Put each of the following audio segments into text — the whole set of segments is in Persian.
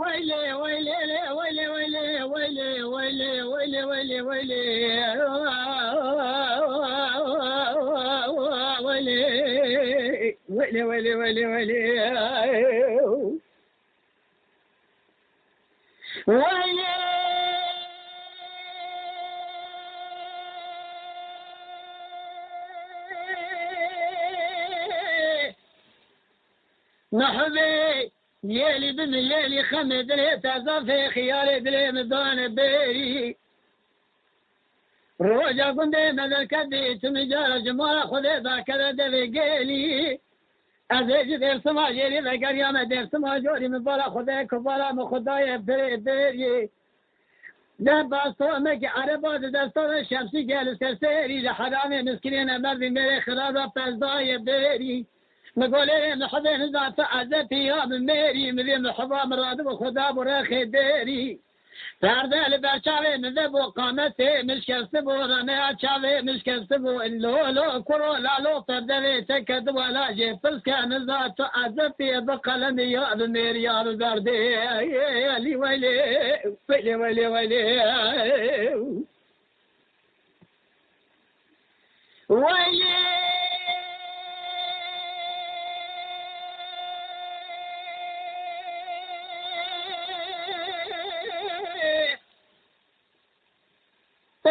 ويلي ويلي ويلي ويلي ويلي ويلي ويلي ويلي ويلي ويلي ويلي ويلي ويلي ويلي نحبي يالي بن يالي خمد لي تزافي خيالي دلي مدان بيري روجا قندي مدل كدي تمجار جمال خذي ذاكرة دلي قيلي أزيج دير سما جيلي ذا قريام دير سما جوري مبالا خذي كبالا مخداي بيري دبا صومك عربات دستور الشمسي قال سرسيري لحرامي مسكين مردي ميري خرابة فزداي بيري مقولي محضين ذات عزتي يا من ميري مذي محضا مراد وخدا براخي ديري فارده لبرشاوي مذب وقامتي مش كسبو رمي شاوي مش كسبو اللولو كرو لالو فردوي تكد ولا جيفلس كان ذات عزتي بقلمي يا من ميري يا بردي يلي ويلي ويلي ويلي ويلي ويلي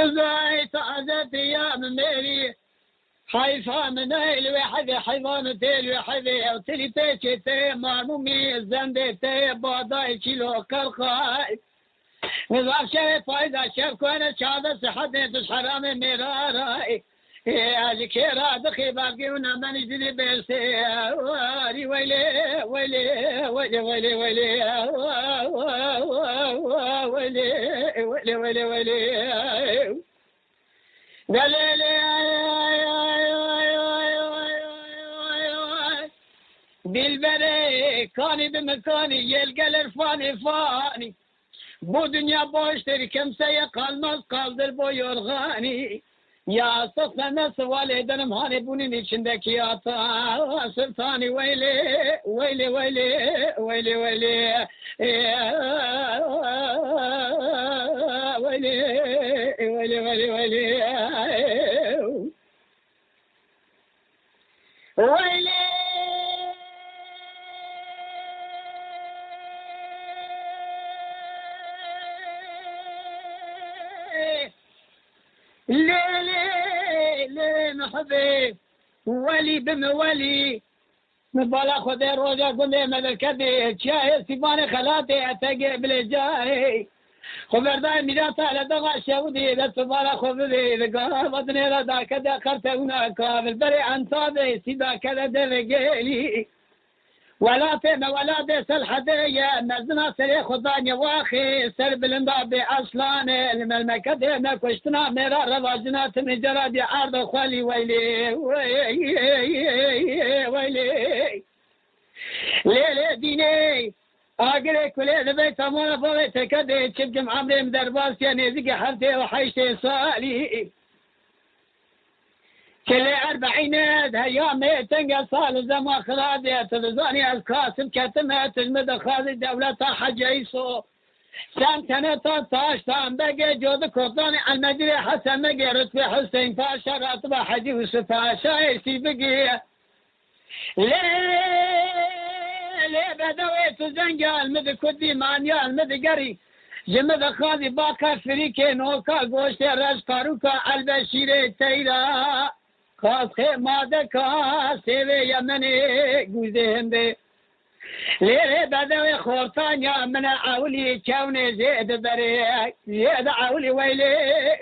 زايت عزتي يا من ميري حيفا من ايل وحدي حيوان تيل وحدي او تلي تيشي تي مارمومي الزندي تي باداي كيلو كرخاي نظام شاي فايدة شاف كوانا شادة صحتي تش حرامي ميراراي اجي كيرا دخي باقي ونامني جدي بيرسي ويلي ويلي ويلي ويلي ويلي ويلي ويلي ويلي ويلي بالبري كاني بمكاني يلقى الارفاني فاني bu dünya boştur kimseye kalmaz kaldır bu yorgani ya sıkla nasıl val ederim hani bunun içindeki hata sultani veyli veyli veyli veyli veyli veyli veyli veyli veyli ليه محبي ولي بمولي مبالا خذي روجا قولي ملكتي شاي سيباني خلاتي اتقي بالجاي خبرداي ميراتا على دغا شودي بس مبالا خذي قرابتني لدا كذا خرتونا كامل بري عن صادي سيدا كذا دلقيلي ولا تيما ولا ديس الحدية نزنا سري خضاني واخي سر بالنبابي اصلان الملمكة نكوشتنا ميرا رواجنا تنجرى دي عرض خالي ويلي ويلي ليلي ديني اقري كلي لبيت امونا فويت كدي تشبجم عمري مدرباس يعني زقي حرتي وحيشتي صالي كل 40 هيامي تنقى صال زما خلادي تلزاني الكاسب كتمت المدى خاذي دولة حج عيسو سنتنا 13 تام بقى جود كوطاني المدري حسن مقي رتبي حسين باشا راتبه حجي يوسف باشا يسي بقي ليه بدويت زنقا المدى كدي مانيا المدى قري جمد خاذي باكا فريكي نوكا قوشتي رج قاروكا البشيري تيرا خاص خي مادكا سيوي يمني قوزهنده ليه بدوي خورتانيا من عولي كوني زيد بريك زيد عولي ويلي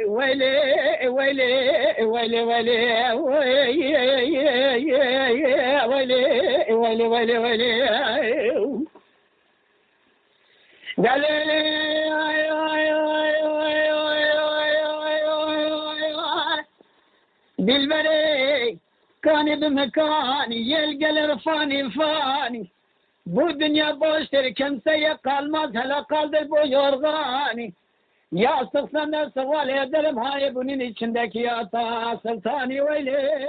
ويلي ويلي ويلي ويلي ويلي ويلي ويلي ويلي قال بالبري كان بمكاني يلقى الرفاني فاني bu dünya boştur kimseye kalmaz hele kaldır bu yorgani ya sıksan da seval ederim hay bunun içindeki hata sultani öyle